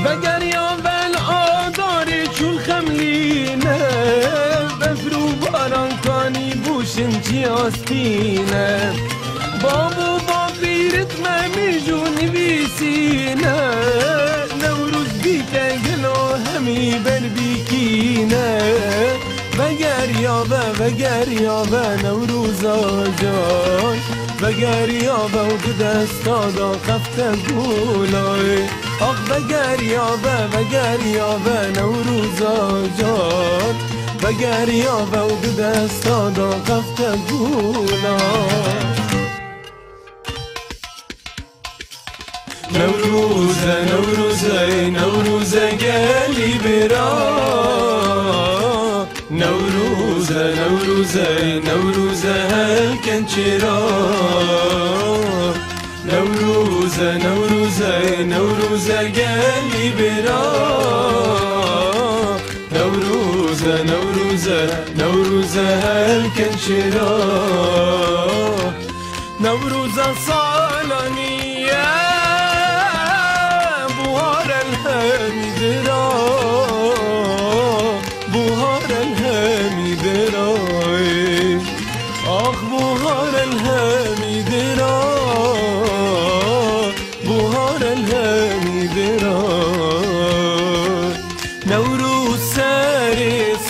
وگر یاول آداری چون خملینه بفرو باران کانی بوشن چی آستینه بابو با بیرت ممیجونی بیسینه نوروز بیکه گلو همی بر بیکینه وگر یاوه نوروز آجان وگر یاوه و دستادا خفته گولای آخ وگر یاوه نوروز آجان وگر یاوه و دستادا خفته گولای نوروزه گلی برا نوروزه هلکن چرا نوروزه گلی برا نوروزه هلکن چرا نوروزه سالانیه بوهار الهمیدرا بوهار الهمیدرا آخ بوهار الهمیدرا بوهار الهمیدرا نوروز سر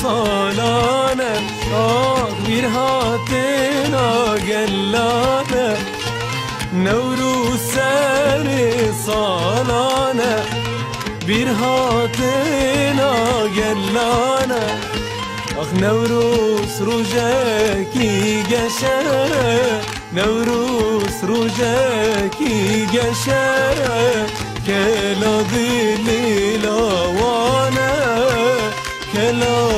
سالانه آخ بیر هاتنا گلانه نوروز سر سالانه بیر هاتنا گلانه آخ نوروز روزکی گشره نوروز روزکی گشره کلا دلی لوانه کلا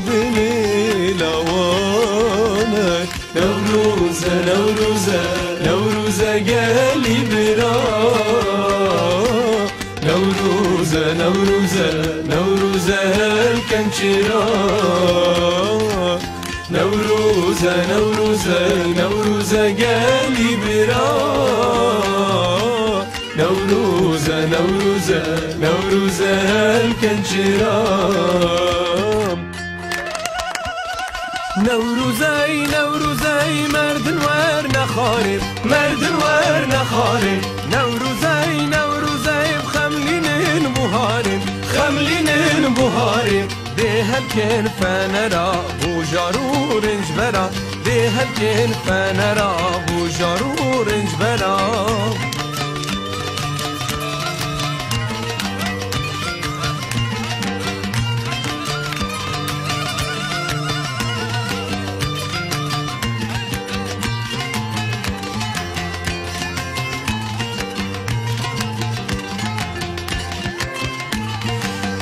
دلی لوانه نوروزه گلی برا نوروزه هلکن چرا نوروزه گلی برا نوروزه هلکن چرا نوروزه مردن ور نخارب نوروزه بخملینن بوهارب دهب کن فنرا بوجارو رنج برا دهب کن فنرا بوجارو رنج برا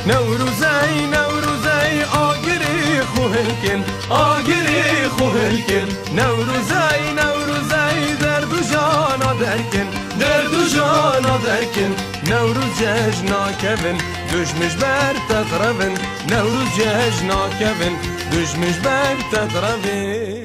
نوروزه آگری خوهلکن نوروزه درد و جانا درکن نوروز جشنا کبن دشمش بر تقربن نوروز جشنا کبن دشمش بر تقربن